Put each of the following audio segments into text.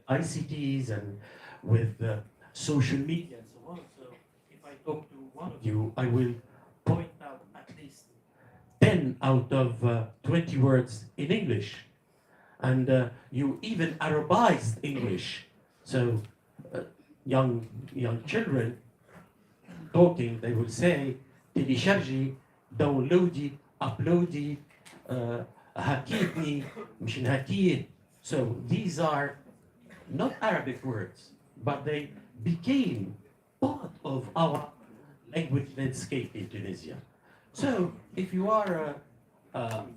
ICTs and with social media and so on. So if I talk to one of you, I will point out at least 10 out of 20 words in English. And you even Arabized English. So young children talking, they will say, télécharger, downloadi, uploadi, hakitni, مش نحكيه. So these are not Arabic words, but they became part of our language landscape in Tunisia. So if you are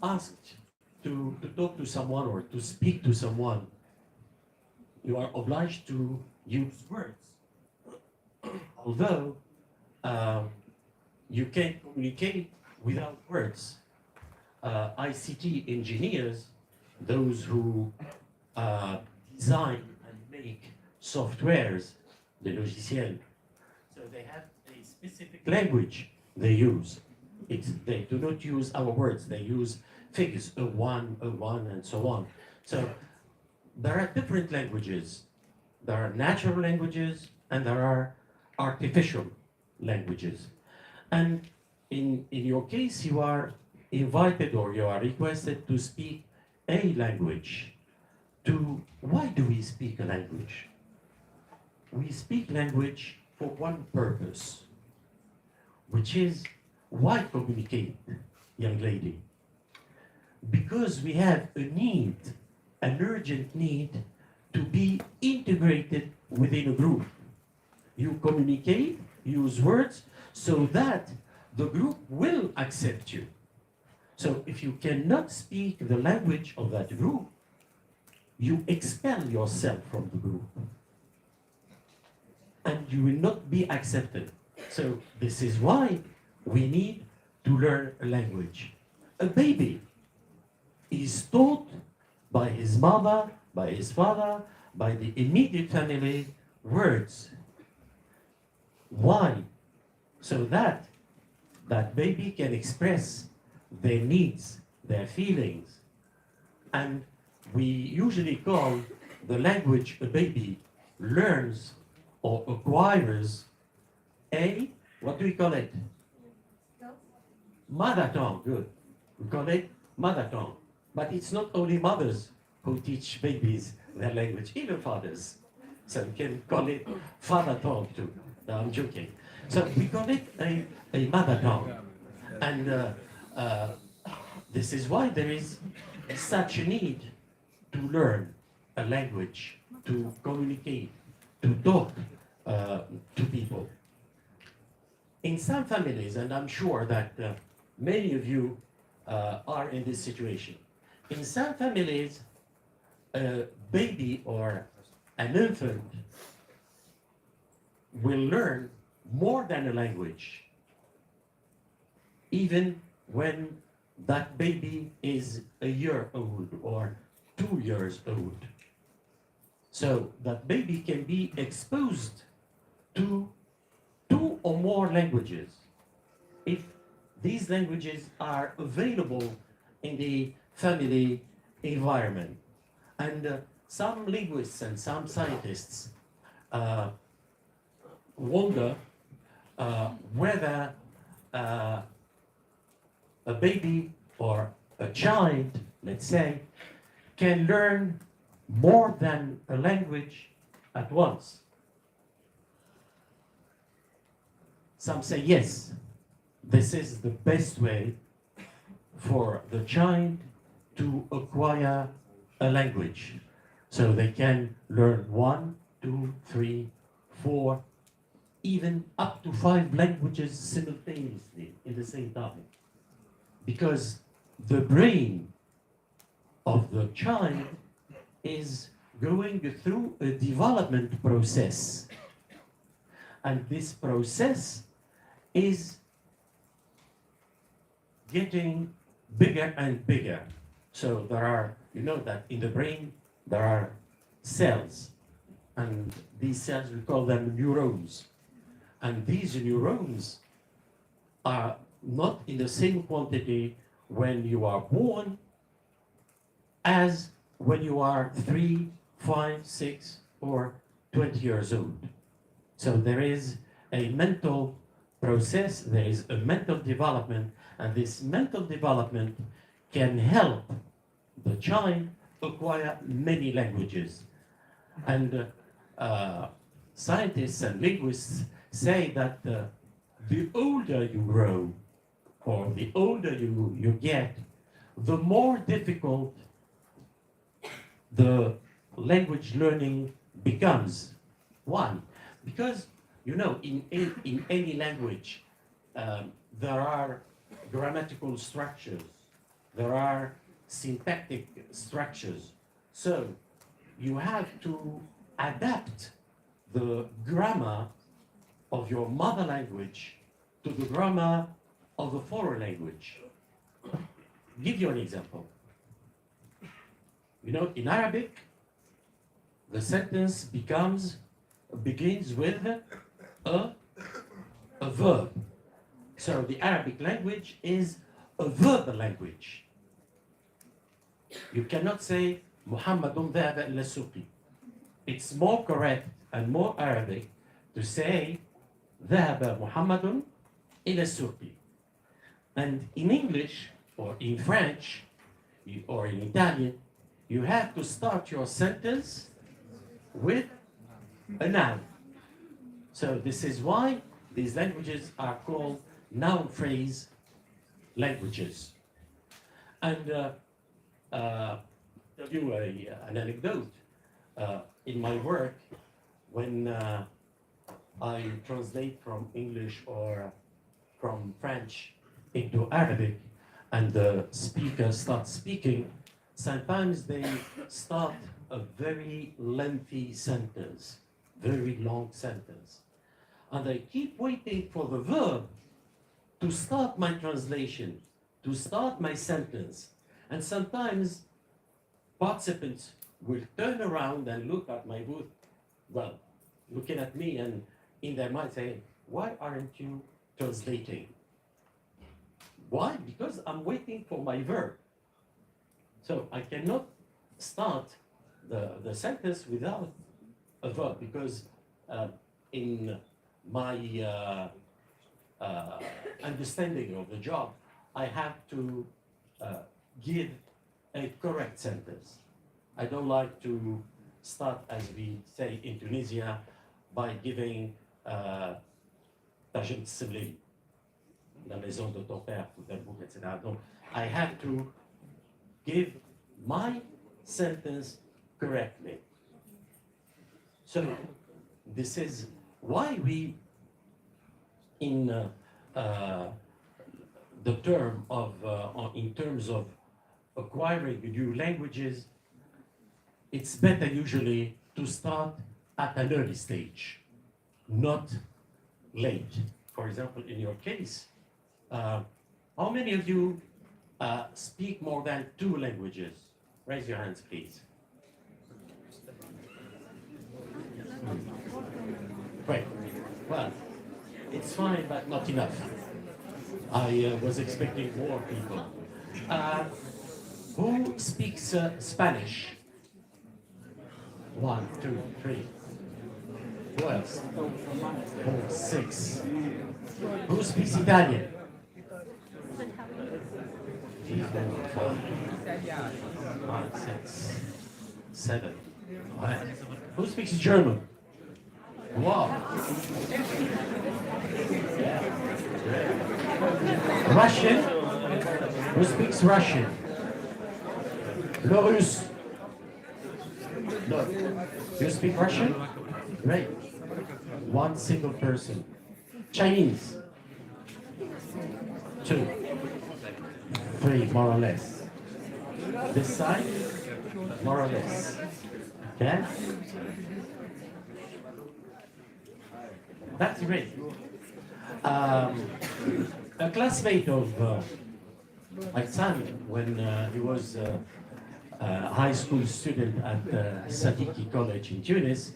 asked to talk to someone or to speak to someone, you are obliged to use words. Although you can't communicate without words. ICT engineers, those who design and make softwares, the logiciels, so they have a specific language they use. They do not use our words, they use figures, a one, and so on. So there are different languages. There are natural languages and there are artificial languages. And in your case, you are invited or you are requested to speak a language. Why do we speak a language? We speak language for one purpose, which is why communicate, young lady? Because we have a need, an urgent need to be integrated within a group. You communicate, use words, so that the group will accept you. So if you cannot speak the language of that group, you expel yourself from the group. And you will not be accepted. So this is why we need to learn a language. A baby is taught by his mother, by his father, by the immediate family, words. Why? So that that baby can express their needs, their feelings. And we usually call the language a baby learns or acquires what do we call it? Mother tongue, good. We call it mother tongue. But it's not only mothers who teach babies their language, even fathers. So you can call it father tongue too. No, I'm joking. So we call it a mother tongue. And this is why there is such a need to learn a language, to communicate, to talk to people. In some families, and I'm sure that many of you are in this situation, in some families, a baby or an infant will learn more than a language, even when that baby is a year old or 2 years old. So that baby can be exposed to 2 or more languages if these languages are available in the family environment. And some linguists and some scientists wonder whether a baby or a child, let's say, can learn more than a language at once. Some say yes, this is the best way for the child to acquire a language. So they can learn 1, 2, 3, 4, even up to 5 languages simultaneously in the same time. Because the brain of the child is going through a development process. And this process is getting bigger and bigger. So there are, you know that in the brain there are cells. And these cells, we call them neurons. And these neurons are not in the same quantity when you are born as when you are 3, 5, 6, or 20 years old. So there is a mental process, there is a mental development, and this mental development can help the child acquire many languages. And scientists and linguists say that the older you grow, or the older you get, the more difficult the language learning becomes. Why? Because, you know, in any language, there are grammatical structures, there are syntactic structures. So you have to adapt the grammar of your mother language to the grammar of a foreign language. Give you an example. You know, in Arabic, the sentence begins with a verb. So the Arabic language is a verbal language. You cannot say Muhammadun dhahaba ila suqi. It's more correct and more Arabic to say dhahaba Muhammadun ila suqi. And in English or in French or in Italian, you have to start your sentence with a noun. So this is why these languages are called noun phrase languages. And tell you an anecdote. In my work, when I translate from English or from French into Arabic, and the speaker starts speaking, sometimes they start a very lengthy sentence, very long sentence. And I keep waiting for the verb to start my translation, to start my sentence. And sometimes participants will turn around and look at my booth, well, looking at me and in their mind saying, why aren't you translating? Why? Because I'm waiting for my verb. So I cannot start the sentence without a verb, because in my understanding of the job, I have to give a correct sentence. I don't like to start, as we say in Tunisia, by giving Tajem Tsibli, la maison de ton père, etc. Donc, I have to give my sentence correctly. So this is why we, in the term of, in terms of acquiring new languages, it's better usually to start at an early stage, not late. For example, in your case, how many of you speak more than 2 languages? Raise your hands, please. Great. Well, it's fine, but not enough. I was expecting more people. Who speaks Spanish? 1, 2, 3. Who else? 4, 6. Who speaks Italian? 5, 6, 7. Who speaks German? Wow. Yeah. Russian? Who speaks Russian? Le Russe? No. You speak Russian? Great. 1 single person. Chinese? 2. 3, more or less. This side? More or less. Okay? That's great. A classmate of my son, when he was a high school student at Sadiki College in Tunis,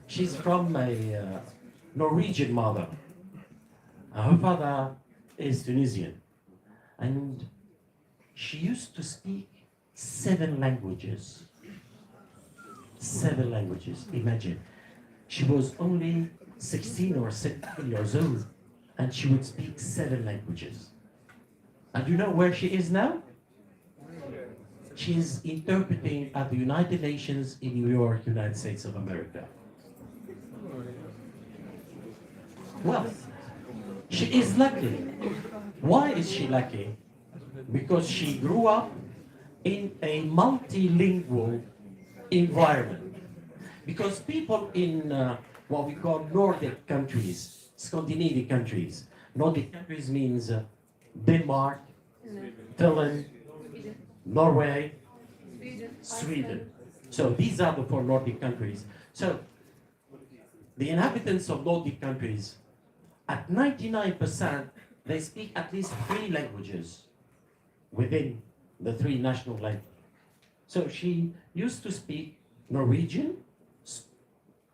she's from a Norwegian mother. Her father is Tunisian. And she used to speak 7 languages. 7 languages. Imagine. She was only 16 or 17 years old, and she would speak 7 languages. And you know where she is now? She is interpreting at the United Nations in New York, United States of America. Well, she is lucky. Why is she lucky? Because she grew up in a multilingual environment. Because people in what we call Nordic countries, Scandinavian countries, Nordic countries means Denmark, Finland, Norway, Sweden. So these are the 4 Nordic countries. So the inhabitants of Nordic countries, at 99%, they speak at least 3 languages within the 3 national languages. So she used to speak Norwegian,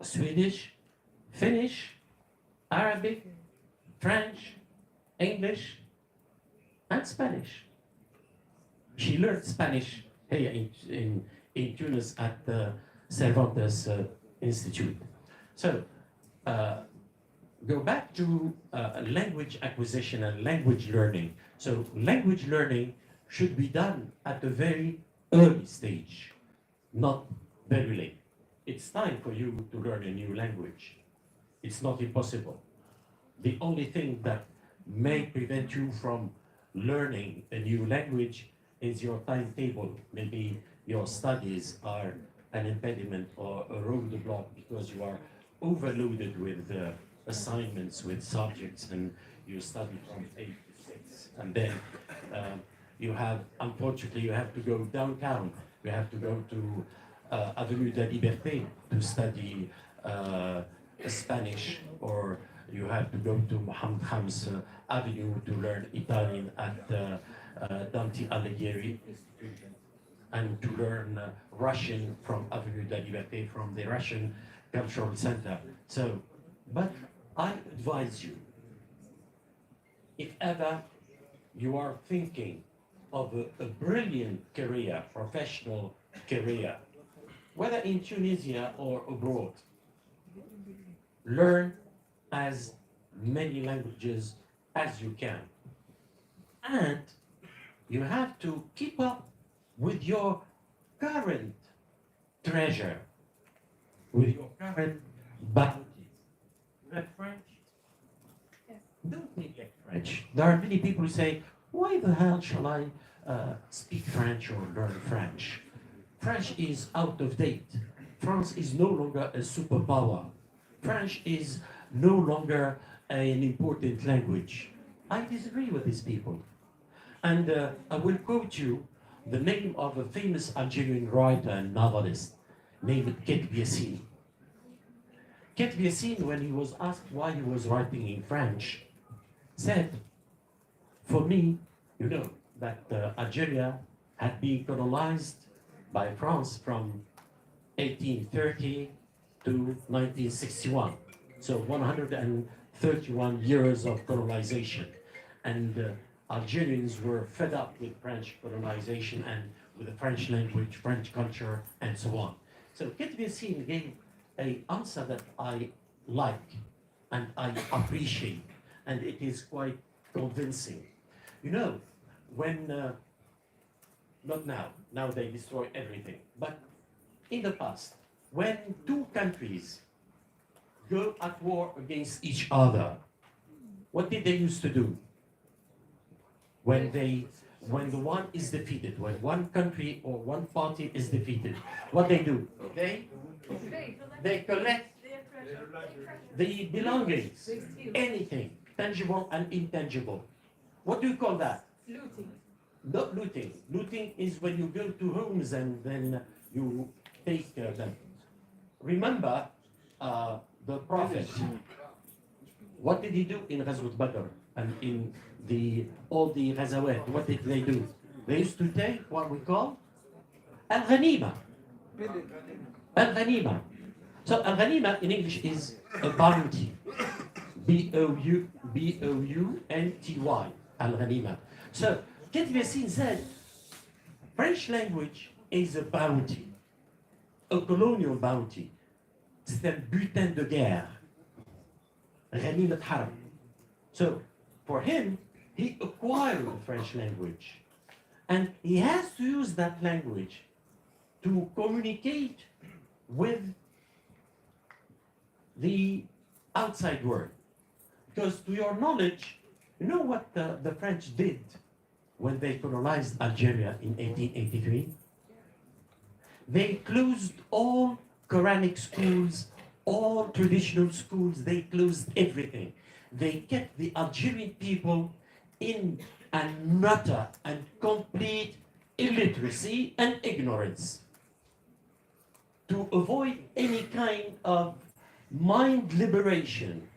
Swedish, Finnish, Arabic, French, English, and Spanish. She learned Spanish here in Tunis at the Cervantes Institute. So, go back to language acquisition and language learning. So, language learning should be done at a very early stage, not very late. It's time for you to learn a new language. It's not impossible. The only thing that may prevent you from learning a new language is your timetable. Maybe your studies are an impediment or a roadblock because you are overloaded with assignments, with subjects, and you study from 8 to 6. And then unfortunately, you have to go downtown. You have to go to Avenue de la Liberté to study Spanish, or you have to go to Mohammed Khams Avenue to learn Italian at Dante Alighieri Institute, and to learn Russian from Avenue de la Liberté, from the Russian Cultural Center. So, but I advise you, if ever you are thinking of a brilliant career, professional career, whether in Tunisia or abroad, learn as many languages as you can. And you have to keep up with your current treasure, with your current bounty. You have French? Yes. Don't neglect French. There are many people who say, why the hell shall I speak French or learn French? French is out of date. France is no longer a superpower. French is no longer an important language. I disagree with these people. And I will quote you the name of a famous Algerian writer and novelist named Ketbiassine. Ketbiassine, when he was asked why he was writing in French, said, for me, you know, that Algeria had been colonized by France from 1830 to 1961. So 131 years of colonization. And Algerians were fed up with French colonization and with the French language, French culture, and so on. So Ketbiassine gave an answer that I like and I appreciate, and it is quite convincing. You know, when, not now they destroy everything, but in the past, when 2 countries go at war against each other, what did they used to do? When the one is defeated, when one country or one party is defeated, what they do? They collect the belongings, anything, tangible and intangible. What do you call that? Looting. Not looting. Looting is when you go to homes and then you take them. Remember the Prophet. What did he do in Ghazwat Badr and in all the Ghazawat? What did they do? They used to take what we call al-ghanima. Al-ghanima. So al-ghanima in English is a bounty. B-O-U-N-T-Y. Al-ghanima. So Ketbiassine said, French language is a bounty. a colonial bounty. C'est un butin de guerre. غنيمة حرب. So, for him, he acquired the French language. And he has to use that language to communicate with the outside world. Because to your knowledge, you know what the French did when they colonized Algeria in 1883? They closed all Quranic schools, all traditional schools, they closed everything. They kept the Algerian people in an utter and complete illiteracy and ignorance to avoid any kind of mind liberation,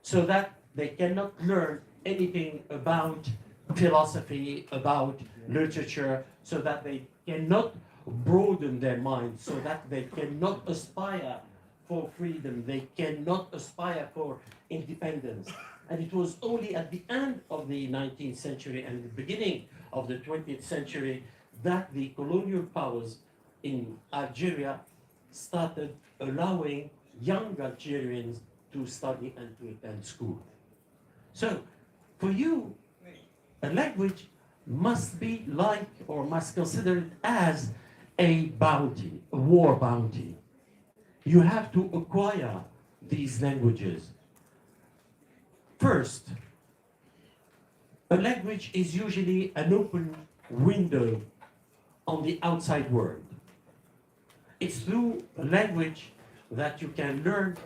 so that they cannot learn anything about philosophy, about literature, so that they cannot broaden their minds, so that they cannot aspire for freedom, they cannot aspire for independence. And it was only at the end of the 19th century and the beginning of the 20th century that the colonial powers in Algeria started allowing young Algerians to study and to attend school. So, for you, a language must be like, or must consider it as a bounty, a war bounty. You have to acquire these languages. First, a language is usually an open window on the outside world. It's through a language that you can learn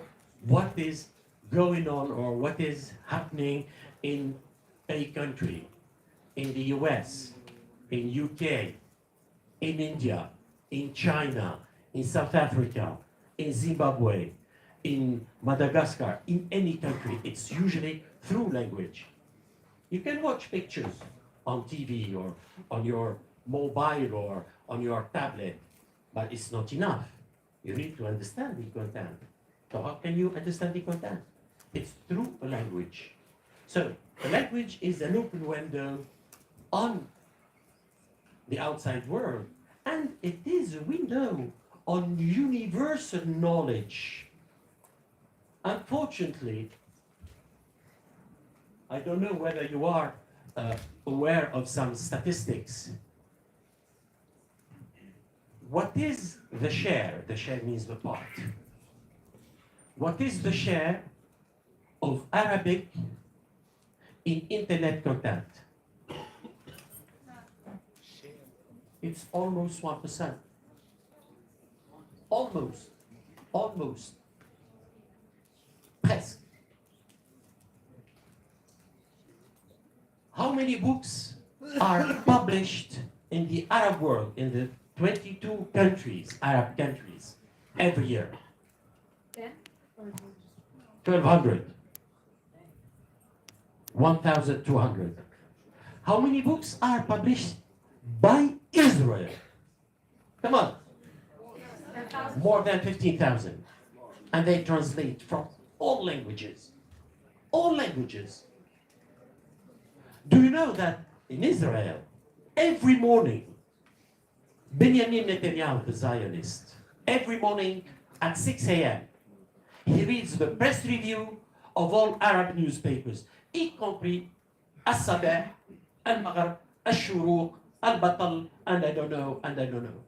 what is going on or what is happening in a country, in the US, in UK, in India, in China, in South Africa, in Zimbabwe, in Madagascar, in any country. It's usually through language. You can watch pictures on TV or on your mobile or on your tablet, but it's not enough. You need to understand the content. So how can you understand the content? It's through a language. So a language is an open window on the outside world, and it is a window on universal knowledge. Unfortunately, I don't know whether you are aware of some statistics. What is the share? The share means the part. What is the share of Arabic in internet content? It's almost 1%. Almost. Presque. How many books are published in the Arab world, in the 22 countries, Arab countries, every year? 10? 1,200. 1,200. How many books are published by Israel? Come on. More than 15,000. And they translate from all languages. All languages. Do you know that in Israel, every morning, Benjamin Netanyahu, the Zionist, every morning at 6 a.m., he reads the press review of all Arab newspapers, y compris As-Sabah, Al-Maghrib, Al-Shuruq, Al-Batal, and I don't know.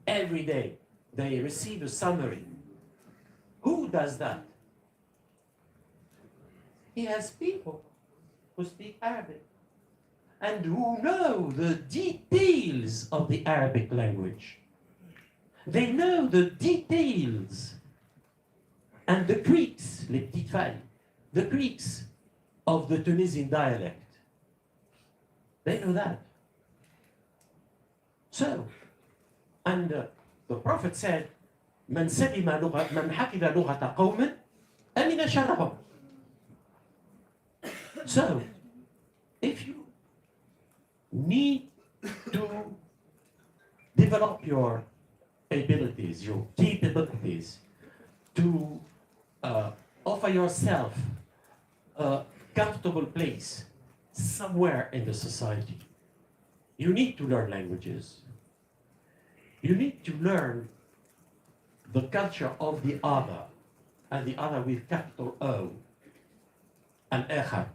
Every day, they receive a summary. Who does that? He has people who speak Arabic and who know the details of the Arabic language. They know the details and the creaks, les petites failles, the creaks of the Tunisian dialect. They know that. So, and the Prophet said, من حفظ لغة قوم أمن شرهم. So, if you need to develop your abilities, your capabilities, to offer yourself a comfortable place somewhere in the society, you need to learn languages. You need to learn the culture of the other, and the other with capital O, al-akhar.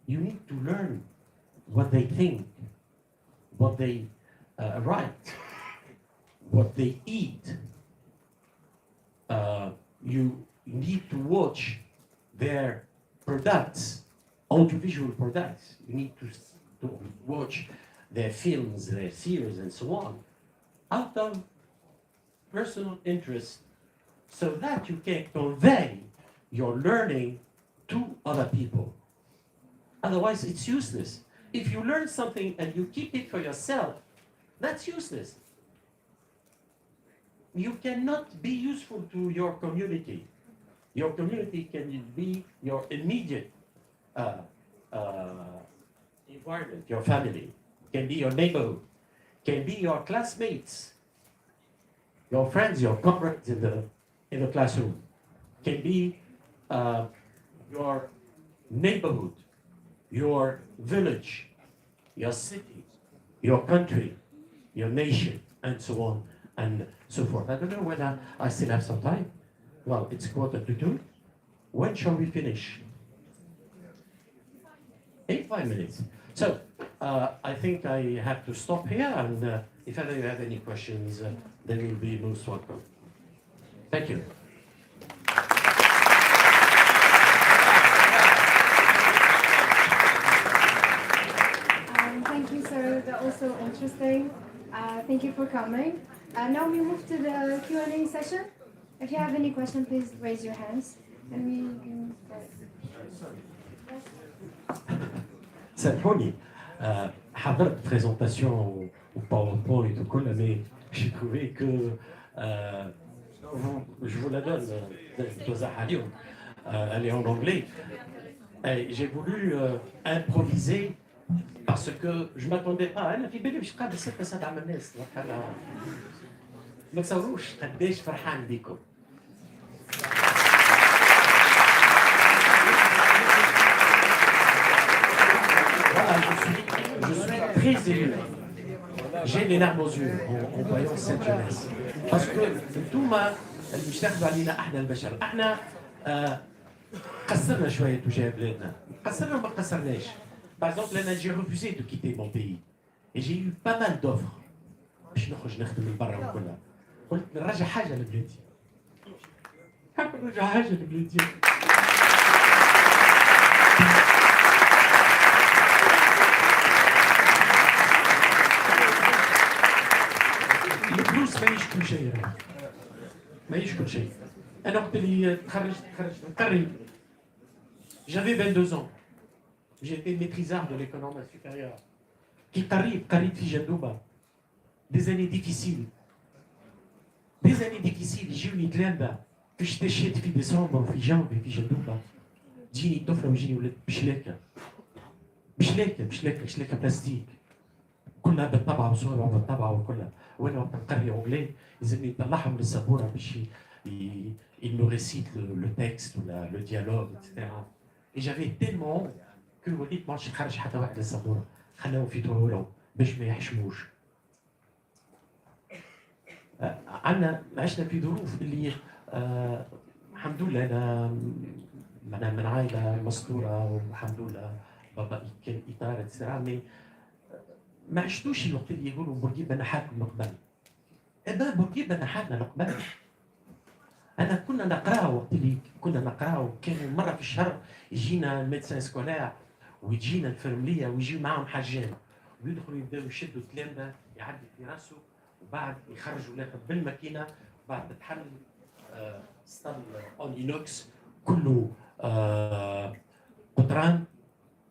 You need to learn what they think, what they write, what they eat. You need to watch their products, audiovisual products. You need to watch their films, their series, and so on, out of personal interest, so that you can convey your learning to other people. Otherwise, it's useless. If you learn something and you keep it for yourself, that's useless. You cannot be useful to your community. Your community can be your immediate environment, your family, can be your neighborhood, can be your classmates, your friends, your comrades in the classroom, can be your neighborhood, your village, your city, your country, your nation, and so on and so forth. I don't know whether I still have some time. Well, it's 1:45. When shall we finish? 5 minutes. So I think I have to stop here, and if ever you have any questions, they will be most welcome. Thank you. Thank you, sir. That was so interesting. Thank you for coming. Now we move to the Q&A session. If you have any question, please raise your hands, and we can start. سامحوني حضرت présentation au PowerPoint وكل mais j'ai trouvé que je vous la donne elle est en anglais. J'ai voulu improviser parce que je m'attendais pas. انا في بالي باش قاعد 6-7 الناس ما تصوروش قداش فرحان بكم. Voilà, je suis très ému. J'ai les larmes aux yeux en voyant cette jeunesse. Parce que انتوما اللي مش تاخذوا علينا احنا البشر، احنا قصرنا شويه تجاه بلادنا، قصرنا وما قصرناش. Par exemple, là, j'ai refusé de quitter mon pays. Et j'ai eu pas mal d'offres. باش نخرج نخدم من برا وكلها. قلت نرجع حاجه لبلادي. حاب نرجع حاجه لبلادي. الفلوس ماهيش كل شيء، ماهيش كل شيء. انا وقت اللي تخرجت قريب. J'avais 22 ans. J'étais maîtrisard de l'école normale supérieure. Qui قريب في جندوبه. Des années difficiles. Des années difficiles. يجيوني تلامذة في الشتاء في ديسمبر وفي جانفي في جندوبه. تجيني طفله ويجيني ولاد بشلاكه بلاستيك. كلها بالطبعه وصورها بالطبعه وكلها. وانا وقت نقري اونجلي لازمني نطلعهم للسبوره باش il me récite le texte ou le dialogue, etc. Et j'avais tellement honte que وليت ما نخرج حتى واحد للسبوره. خلاهم في طولهم باش ما يحشموش. عشنا في ظروف اللي الحمد لله انا من عائله مستوره والحمد لله بابا كان اطار etc. ما عشتوش الوقت اللي يقولوا بورقيبه نحاكم القبل. ابا بورقيبه نحاكنا القبل. انا كنا نقراو كانوا مره في الشهر يجينا الميدسان سكولير ويجينا الفرمليه ويجيو معاهم حاجان ويدخلوا يبداو يشدوا التلامذه يعدي في راسه وبعد يخرجوا الاخر بالماكينه بعد تتحمل ستال اون اينوكس كله قطران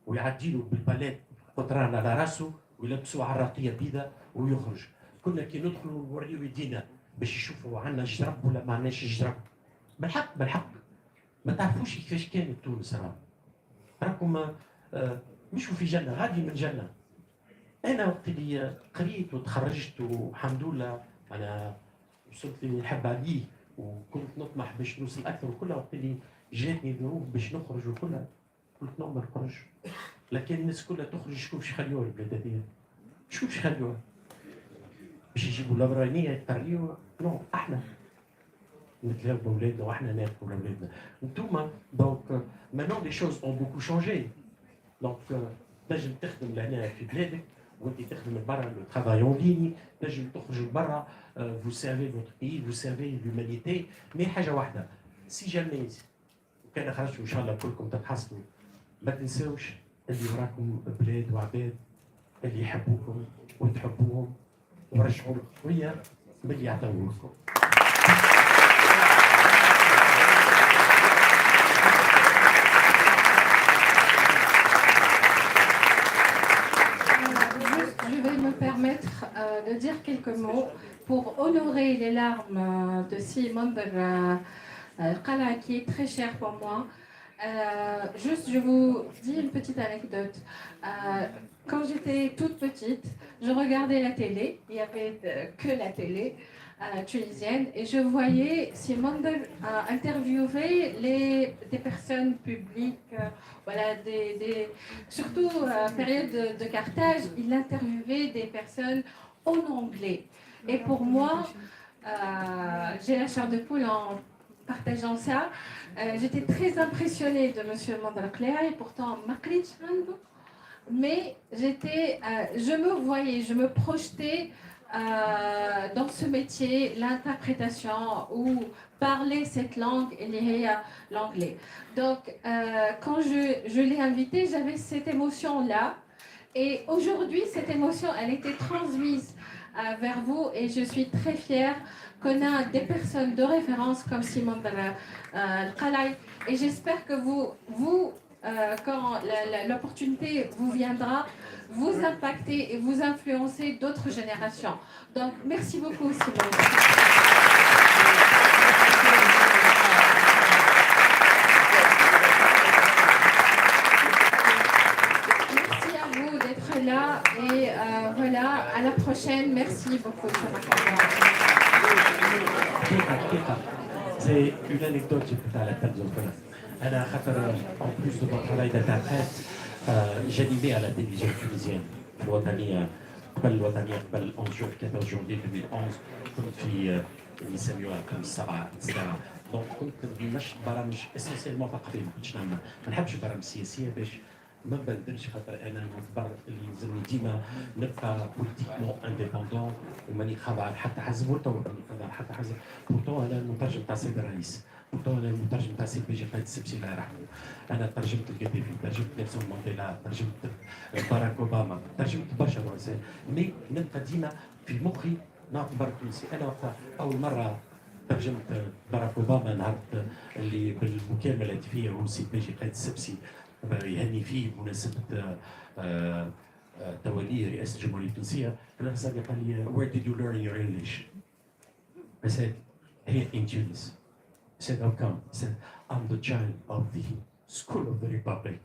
ويعدي له بالباليت قطران على راسه ويلبسوه عراقيه بيضاء ويخرج. كنا كي ندخلوا نوريو يدينا باش يشوفوا عندنا جرب ولا ما عندناش جرب. بالحق ما تعرفوش كيفاش كانت تونس. راكم مشوا في جنه غادي من جنه. انا وقت اللي قريت وتخرجت والحمد لله انا وصلت اللي نحب عليه وكنت نطمح باش نوصل اكثر وكلها. وقت اللي جاتني ظروف باش نخرج وكلها قلت نوم ما نخرج. لكن الناس كلها تخرج شكون باش يخليوها البلاد هذه؟ شكون باش يخليوها؟ باش يجيبوا الاولانيه يقريوا نو احنا نتلاقوا باولادنا واحنا ناكلوا لاولادنا انتوما دونك maintenant les choses ont beaucoup changé donc تنجم تخدم لهنا في بلادك وانت تخدم برا لو ترافاي اون ليني تنجم تخرج برا vous servez votre pays vous servez l'humanité mais حاجه واحده سي جامي كان خرجتوا ان شاء الله كلكم تبحثوا ما تنساوش اللي وراكم بلاد وعباد اللي يحبوكم وتحبوهم ورجعوا لكم شويه من اللي يعطوه لكم. Je vais me permettre de dire quelques mots pour honorer les larmes de si Mondher Klai, qui est très cher pour moi. Juste, je vous dis une petite anecdote. Quand j'étais toute petite, je regardais la télé. Il n'y avait que la télé tunisienne. Et je voyais si Mondher interviewer des personnes publiques, voilà, surtout période de Carthage, il interviewait des personnes en anglais. Et pour moi, j'ai la chair de poule en partageant ça. J'étais très impressionnée de M. Mondher Klai, pourtant Makrit, mais je me voyais, je me projetais dans ce métier, l'interprétation ou parler cette langue, l'anglais. Donc, quand je l'ai invité, j'avais cette émotion-là. Et aujourd'hui, cette émotion, elle était transmise vers vous et je suis très fière qu'on a des personnes de référence comme Mondher Klai. Et j'espère que vous quand l'opportunité vous viendra, vous impacter et vous influencer d'autres générations. Donc, merci beaucoup, Simon. Merci à vous d'être là et voilà, à la prochaine. Merci beaucoup. C'est une anecdote qui peut à la tête de أنا خاطر en plus de mon travail d'interprète j'animais à la télévision tunisienne الوطنية قبل 11 janvier 2011 كنت في اللي يسميوها كان السبعة ساعة دونك كنت نمشي برامج اسينسيلمون ثقافية ما كنتش نعمل ما نحبش البرامج السياسية باش ما نبدلش خاطر انا نعتبر اللي يلزمني ديما نبقى بوليتيكمون انديبوندون وماني خاضع لحتى حزب ولا ماني خاضع لحتى حزب بورتون انا المترجم تاع السيد الرئيس بورتون انا المترجم تاع السيد بيجي قايد السبسي الله يرحمه انا ترجمت القذافي ترجمت نيلسون مانديلا ترجمت باراك اوباما ترجمت برشا رؤساء مي نبقى ديما في مخي نعتبر تونسي انا وقتها اول مره ترجمت باراك اوباما نهار اللي بالمكالمه الهاتفيه هو السيد بيجي قايد السبسي يهني فيه بمناسبة توليه رئاسة الجمهورية التونسية فالأستاذ قال لي where did you learn your English? I said here in Tunis. He said how come? He said I'm the child of the School of the Republic.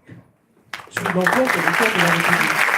Sur l'envoi de l'école de la République.